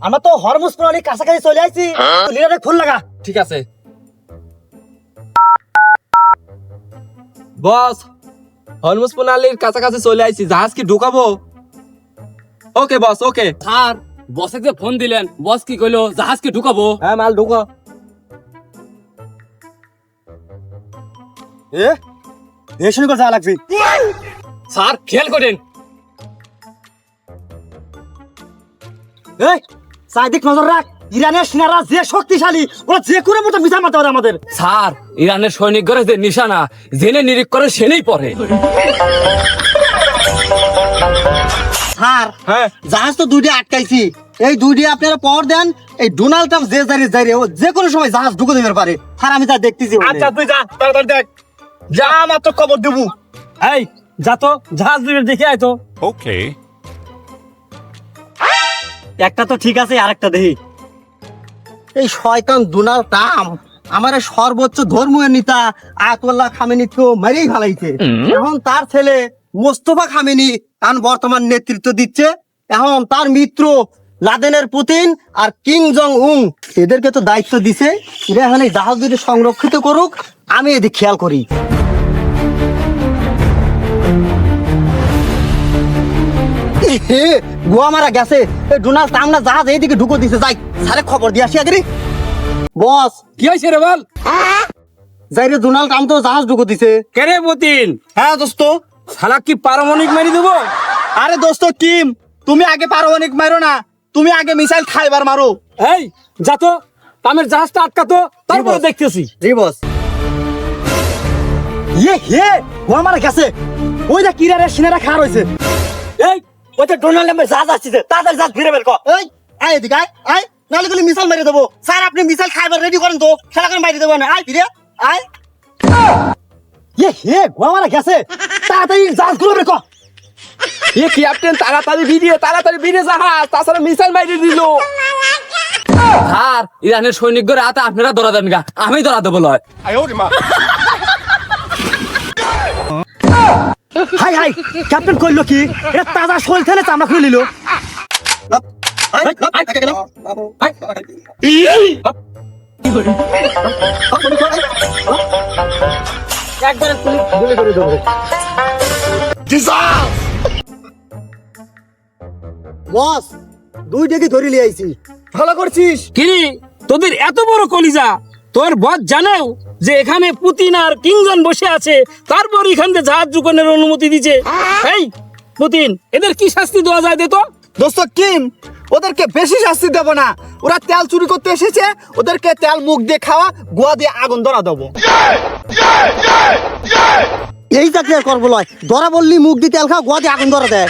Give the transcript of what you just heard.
আমরা তো হরমুজ প্রণালীর কাছাকাছি চলে আসছি, লিডারে ফোন লাগা। ঠিক আছে বস, হরমুজ প্রণালীর কাছাকাছি চলে আইছি, জাহাজ কি ঢুকাবো? ওকে বস, ওকে। স্যার বসে যে ফোন দিলেন, বস কি কইলো জাহাজ কি ঢুকাবো? হ্যাঁ মাল ঢুকো। শুরু করে যাওয়া লাগবে। স্যার খেয়াল করেন। চারিদিক নজর রাখ, ইরানের সেনারা যে শক্তিশালী, ওরা যে কোনো মতো মিশা মারতে পারে আমাদের। স্যার ইরানের সৈনিকরা যে নিশানা জেনে নিরিখ করে সেনেই পড়ে। স্যার হ্যাঁ জাহাজ তো দুইটা আটকাইছি, এই দুইটা আপনারা পাওয়ার দেন। এই ডোনাল্ড ট্রাম্প যে যাই ও যে কোনো সময় জাহাজ ঢুকে দিতে পারে। স্যার আমি তা দেখতেছি। আচ্ছা তুই যা, তাড়াতাড়ি দেখ, যা আমার তো খবর দেবো। এই যা তো জাহাজ দুইটা দেখে আয় তো। Okay. একটা তো ঠিক আছে, আরেকটা দেখি। এই শয়তান ডোনাল্ড ট্রাম্প আমার সর্বোচ্চ ধর্মীয় নেতা আয়াতুল্লাহ খামেনিকে মেরেই ফেলাইছে। এখন তার ছেলে মোস্তফা খামেনি এখন বর্তমান নেতৃত্ব দিচ্ছে। এখন তার মিত্র লাদেনের পুতিন আর কিং জং উং এদেরকে তো দায়িত্ব দিছে, এরা এখন এই জাহাজ দুটো সংরক্ষিত করুক, আমি এদিক খেয়াল করি। গোয়া মারা গেছে, ডোনাল্ড ট্রাম্প না জাহাজ এইদিকে ঢুকো দিছে। যাই স্যারে খবর দিয়ে আসি আগে। বস কি হয়েছে রে বল? যাই রে, ডোনাল্ড ট্রাম্প তো জাহাজ ঢুকো দিছে। কেরে পুতিন? হ্যাঁ দোস্ত। শালা কি পারমাণবিক মেরে দেবো? আরে দোস্ত কিম, তুমি আগে পারমাণবিক মারো না, তুমি আগে মিসাইল খাইবার মারো। এই যা তো, আমের জাহাজটা আটকাতো, তারপরে দেখতেছি। জি বস। হে গোয়া মারা গেছে, ওই যে কিরারে সিনারা খাওয়া রয়েছে। এই ওই যে ডোনাল্ড ট্রাম্পের জাহাজ আসছে, তাড়াতাড়ি জাহাজ ফিরে বের কর। এই আয় এদিকে আয়, আয় নাহলে গুলি মিসাইল মেরে দেবো। স্যার আপনি মিসাইল খাইবার রেডি করেন তো, খেলা করে বাইরে দেবো না। আয় ফিরে আয়। হে গোয়া মারা গেছে, তাড়াতাড়ি জাহাজ গুলো বের কর। এ ক্যাপ্টেন, তাড়াতাড়ি ভিড়ে জাহাজ, তাছাড়া মিসাইল মাইরে দিল। স্যার ইরানের সৈনিকদের হাতে আপনারা ধরা দেন গা, আমি ধরা দেবো লয়। হাই হাই, ক্যাপ্টেন কইলো কি? এটা তাজা শোল থেলে চামড়া খুলে নিল। একবারে গুলি করে দেবো। বস দুই ডেকে ধরে লিয়ে আইছি। ভালো করছিস। কিরি তোদের এত বড় কলিজা, তোর বস জানো যে এখানে পুতিন আর কিংজন বসে আছে, তারপর এখান থেকে জাহাজ ঢুকানোর অনুমতি দিছে? এই পুতিন, এদের কি শাস্তি দেওয়া যায় দে তো? দোস্ত কিম, ওদেরকে বেশি শাস্তি দেব না, ওরা তেল চুরি করতে এসেছে, ওদেরকে তেল মুখ দিয়ে খাওয়া, গোয়া দিয়ে আগুন ধরা দেবো। এই চাকরি আর করবো লয়, ধরা বললি মুখ দিয়ে তেল খাও, গোয়া দিয়ে আগুন ধরা দেয়।